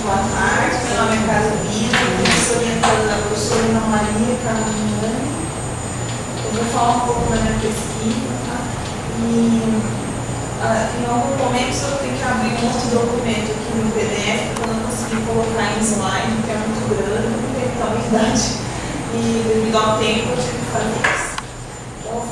Boa tarde, meu nome é Carolina, eu sou orientada da professora Ana Maria Carolina. Eu vou falar um pouco da minha pesquisa, tá? E em alguns momentos eu tenho que abrir um outro documento aqui no PDF para não conseguir colocar em slide, porque é muito grande, não tem tal idade. E devido ao tempo eu tive que fazer isso. Então eu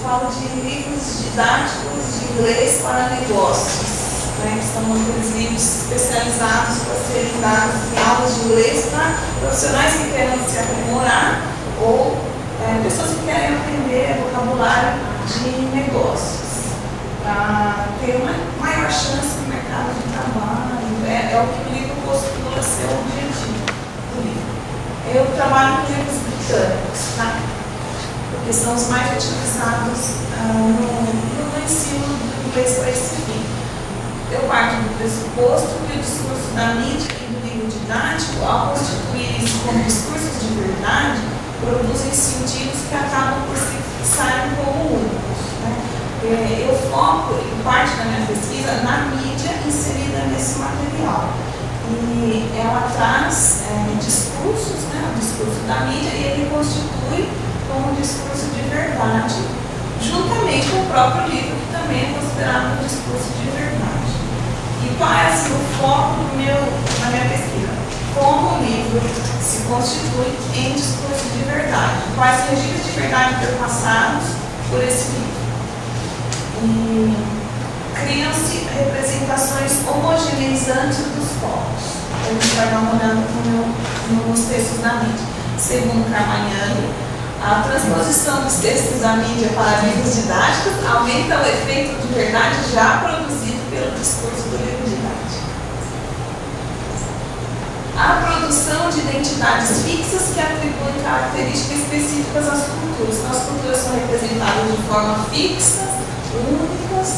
falo de livros didáticos de inglês para negócios. Que são aqueles livros especializados para serem dados em aulas de inglês para profissionais que querem se aprimorar ou pessoas que querem aprender vocabulário de negócios para ter uma maior chance no mercado de trabalho. É o que o livro postula ser o objetivo do livro. Eu trabalho com livros britânicos, tá? Porque são os mais utilizados no ensino do inglês para esse fim. Eu parto do pressuposto que o discurso da mídia e do livro didático, ao constituir isso como discursos de verdade, produzem sentidos que acabam por se fixarem como únicos. Eu foco, em parte da minha pesquisa, na mídia inserida nesse material. E ela traz discursos, o discurso da mídia, e ele constitui como um discurso de verdade, juntamente com o próprio livro, que também é considerado um discurso de verdade. E qual é o foco na minha pesquisa? Como o livro se constitui em discurso de verdade? Quais registros de verdade perpassados por esse livro? E criam-se representações homogeneizantes dos povos. A gente vai dar uma olhada nos textos da mídia. Segundo Carmagnani, a transposição dos textos da mídia para livros didáticos aumenta o efeito de verdade já produzido pelo discurso do livro didático. A produção de identidades fixas que atribuem características específicas às culturas. Então, as culturas são representadas de forma fixa, únicas,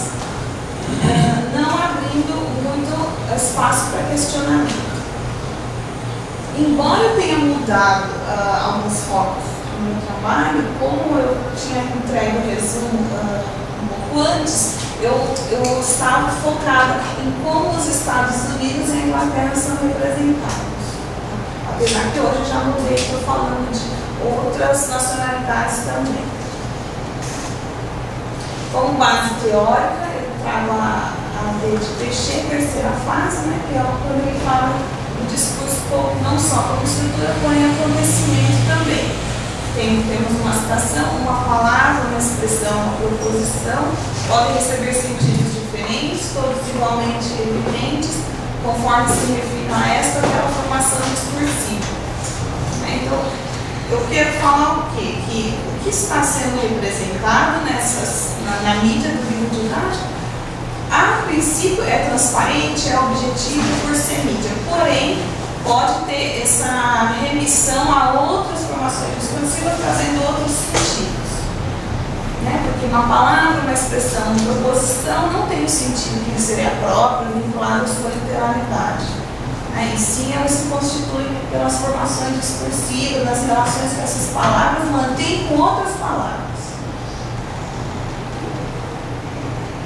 não abrindo muito espaço para questionamento. Embora eu tenha mudado alguns focos no meu trabalho, como eu tinha entregue o resumo um pouco antes, eu estava focada em como os Estados Unidos e a Inglaterra são representados. Apesar que hoje eu já mudei, estou falando de outras nacionalidades também. Como base teórica, eu trago a D de Peixe, terceira fase, que é quando ele fala do discurso não só como estrutura, porém acontecimento também. Temos uma citação, uma palavra, uma expressão, uma proposição, podem receber sentidos diferentes, todos igualmente evidentes, conforme se refira a esta aquela formação discursiva. Então, eu quero falar o quê? Que o que está sendo representado na mídia do livro didático, a princípio é transparente, é objetivo por ser mídia, porém, pode ter essa remissão a outras formações discursivas, trazendo outros sentidos. Porque uma palavra, uma expressão, uma proposição não tem o sentido que seria próprio, vinculado à sua literalidade. E sim, ela se constitui pelas formações discursivas, das relações que essas palavras mantêm com outras palavras.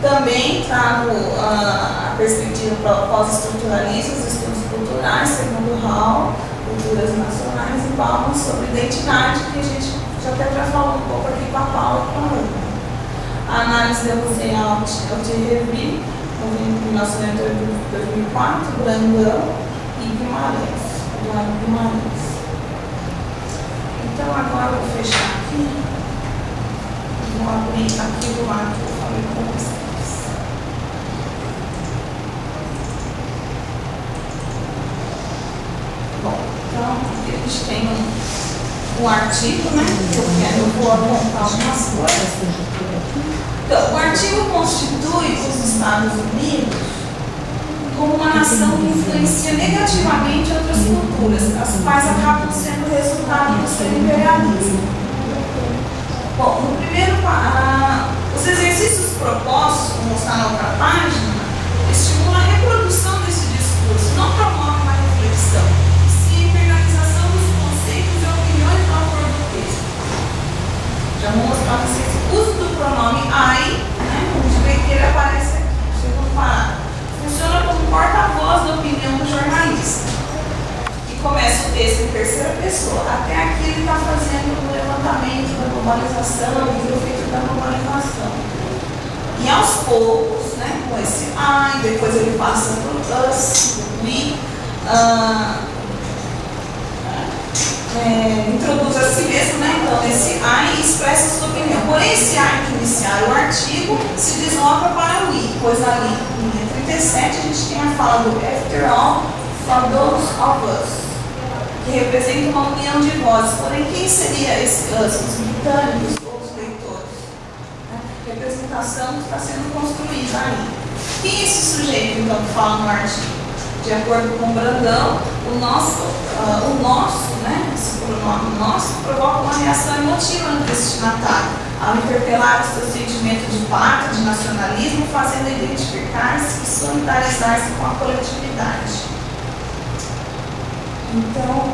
Também trago a perspectiva pós-estruturalista, os estudos culturais, segundo Hall, culturas nacionais, e Bauman sobre identidade, que a gente já falou um pouco aqui com a Paula e com a Ana. A análise museal de Revy, em 1984, Brandão e Guimarães. Então agora eu vou fechar aqui, vou abrir aqui do lado que eu falei com vocês. Bom, então aqui a gente tem um artigo, que eu vou apontar algumas coisas. Então, o artigo constitui os Estados Unidos como uma nação que influencia negativamente outras culturas, as quais acabam sendo resultado do seu imperialismo. Bom, no primeiro, os exercícios propostos, vou mostrar na outra página, estimulam a reprodução desse discurso, não promovem uma reflexão, sim a internalização dos conceitos e opiniões do autor do texto. Já vou mostrar para vocês o uso do pronome I, onde ele aparece aqui, segundo parágrafo. Funciona como porta-voz da opinião do jornalista. texto em terceira pessoa. Até aqui ele está fazendo o levantamento da globalização, do efeito da globalização. E aos poucos, né, com esse I, depois ele passa para o us, we, introduz a si mesmo, né? Então esse I expressa sua opinião. Porém, esse I que iniciar o artigo se desloca para o we, pois ali em linha 37 a gente tem a fala do after all, for those of us, que representa uma união de vozes. Porém, quem seria esse us? Os britânicos ou os leitores? Representação que está sendo construída ali. Quem é esse sujeito, então, que fala no artigo? De acordo com Brandão, o nosso, né, esse pronome nosso, provoca uma reação emotiva no destinatário, ao interpelar o seu sentimento de pátria, de nacionalismo, fazendo identificar-se e solidarizar-se com a coletividade. Então,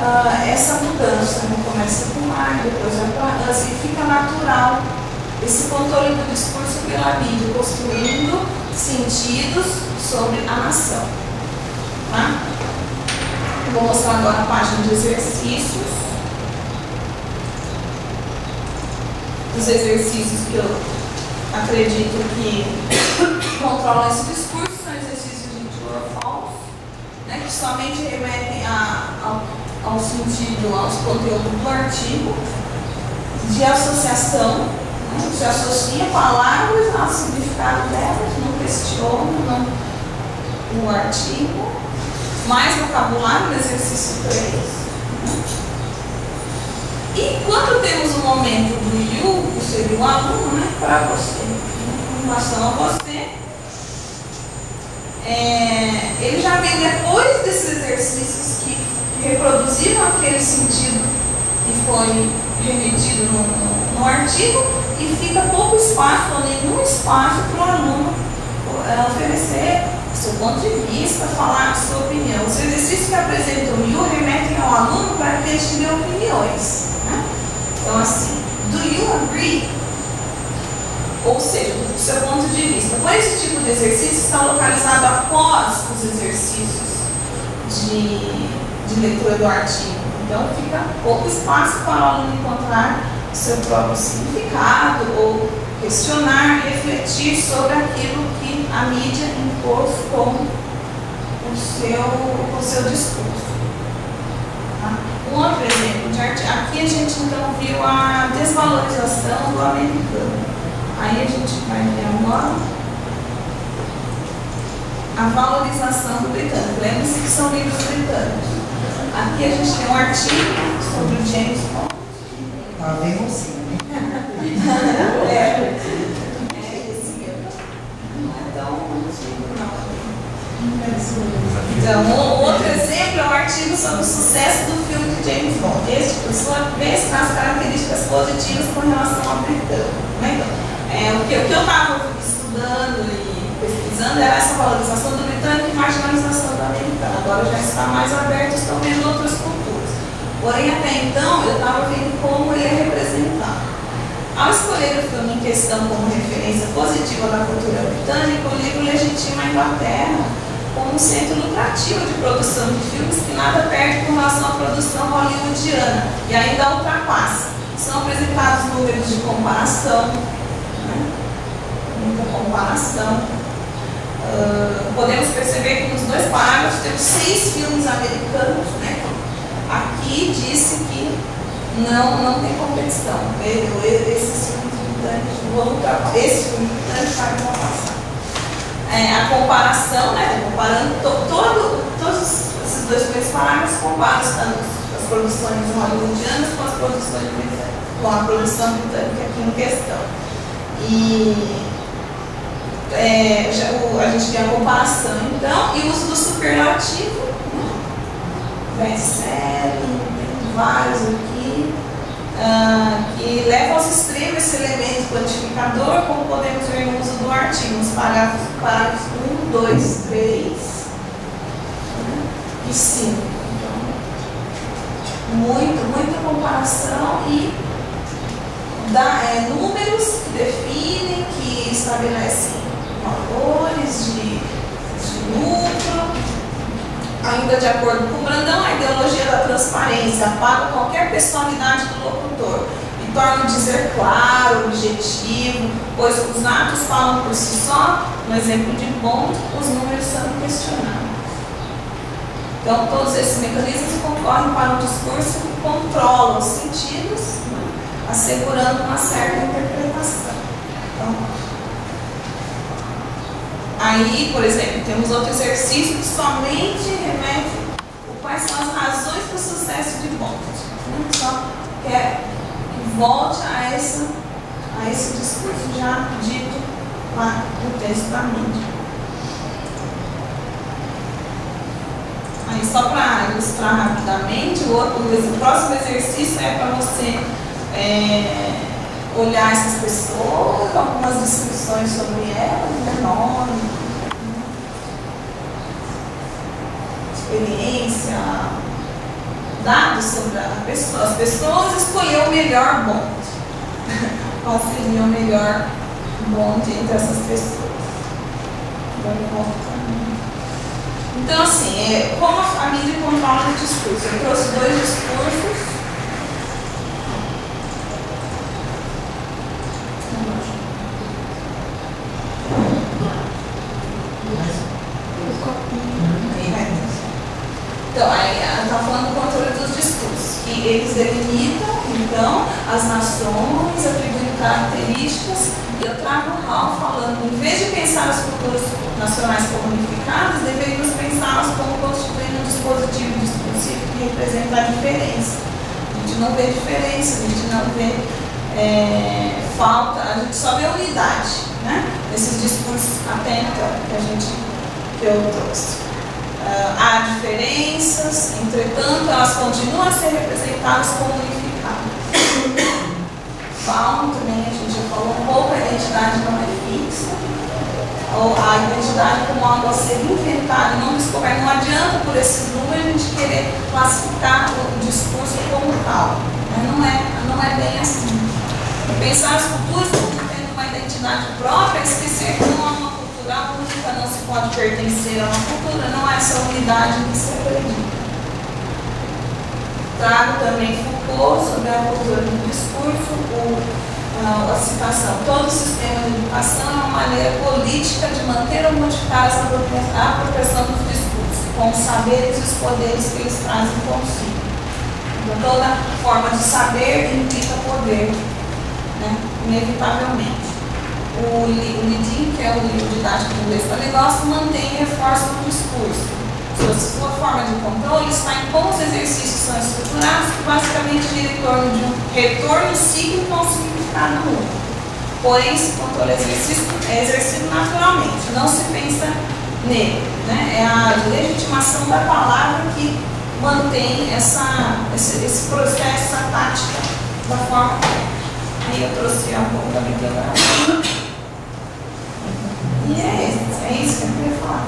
essa mudança, né, começa com I, depois vai para us, e fica natural esse controle do discurso pela mídia, construindo sentidos sobre a nação. Tá? Vou mostrar agora a página de exercícios. Os exercícios que eu acredito que controlam esse discurso são exercícios de true or false, né, que somente remetem ao sentido, aos conteúdos do artigo, de associação, né, se associa palavras ao significado delas, não questiona o artigo. Mais vocabulário no exercício 3. E quando temos o momento do you, que seria o aluno, né, para você, em relação a você, ele já vem depois desses exercícios que reproduziram aquele sentido que foi remetido no artigo, e fica pouco espaço, ou nenhum espaço para o aluno oferecer seu ponto de vista, falar a sua opinião. Os exercícios que apresentam o you remetem ao aluno para que ele dê opiniões. Né? Então, assim, do you agree? Ou seja, do seu ponto de vista. Por esse tipo de exercício está localizado após os exercícios de leitura do artigo. Então, fica pouco espaço para o aluno encontrar o seu próprio significado ou questionar, refletir sobre aquilo que a mídia impôs como o seu discurso. Tá? Um outro exemplo de artigo. Aqui a gente então viu a desvalorização do americano. Aí a gente vai ver agora a valorização do britânico. Lembre-se que são livros britânicos. Aqui a gente tem um artigo sobre o James Bond. Tá bem mocinho, né? Então, um outro exemplo é um artigo sobre o sucesso do filme de James Bond. Este, por sua vez, traz características positivas com relação ao britânico. Então, o que eu estava estudando e pesquisando era essa valorização do britânico e marginalização do americano. Agora já está mais aberto, estão vendo outras culturas. Porém, até então, eu estava vendo como ele é representado. Ao escolher o filme em questão como referência positiva da cultura britânica, o livro legitima a Inglaterra como um centro lucrativo de produção de filmes que nada perde com relação à produção hollywoodiana e ainda ultrapassa. São apresentados números de comparação, né? Muita comparação. Podemos perceber que nos dois parágrafos temos 6 filmes americanos, né? Aqui disse que não tem competição. Esses filmes britânicos vão ultrapassar. Esse filme britânico vai ultrapassar. A comparação, né? Comparando todos esses dois primeiros parágrafos, comparam as produções hollywoodianas com as produções britânicas, com a produção britânica aqui em questão. E a gente tem a comparação, então, e o uso do superlativo, né? Best-seller, tem vários aqui, que levam aos extremos esse elemento quantificador, como podemos ver no uso do artigo, nos parágrafos 1, 2, 3 e 5. Então, muita comparação e números que definem, que estabelecem valores de lucro, ainda de acordo com Brandão, a ideologia da transparência apaga qualquer pessoalidade do locutor e torna o dizer claro, objetivo, pois os atos falam por si só. No exemplo de Bond, os números são questionados. Então, todos esses mecanismos concorrem para um discurso que controla os sentidos, né, assegurando uma certa interpretação. Então, aí, por exemplo, temos outro exercício que somente remete quais são as razões do sucesso de Bond. Né? Só quer que volte a esse discurso já dito lá no texto da mídia. Aí, só para ilustrar rapidamente, o próximo exercício é para você olhar essas pessoas, algumas descrições sobre elas, né, nome, experiência, dados sobre a pessoa. As pessoas escolheram o melhor bonde. Qual seria o melhor bonde entre essas pessoas? Então, assim, como a mídia controla o discurso? Eu trouxe 2 discursos. Então, aí ela está falando do controle dos discursos, que eles delimitam, então, as nações, atribuindo características, e eu trago o Hall falando, em vez de pensar as culturas nacionais como unificadas, deveríamos pensá-las como constituindo um dispositivo discursivo que representa a diferença. A gente não vê diferença, a gente não vê falta, a gente só vê unidade, né? Esses discursos até então que eu trouxe. Há diferenças, entretanto, elas continuam a ser representadas como unificadas. Falam também, a gente já falou um pouco, a identidade não é fixa, ou a identidade como algo a ser inventado, não descoberto. Não adianta, por esses números, a gente querer classificar o discurso como tal. Não é bem assim. Pensar as culturas como tendo uma identidade própria, esquecer que não há uma cultura única, não se pode pertencer a uma cultura, não é essa unidade que se acredita. Trago também Foucault sobre a cultura do discurso, a citação: todo sistema de educação é uma maneira política de manter ou modificar a apropriação dos discursos, com os saberes e os poderes que eles trazem consigo. Então, toda forma de saber implica poder, né? Inevitavelmente. O Lidin, que é o livro didático do inglês para negócio, mantém e reforça o discurso. Sua forma de controle está em como os exercícios são estruturados, que basicamente gira em torno de um retorno cíclico com um significado único. Porém, esse controle é exercido naturalmente, não se pensa nele. Né? É a legitimação da palavra que mantém esse processo, essa tática da forma que é. Aí eu trouxe um pouco da bibliografia. E é isso que eu queria falar.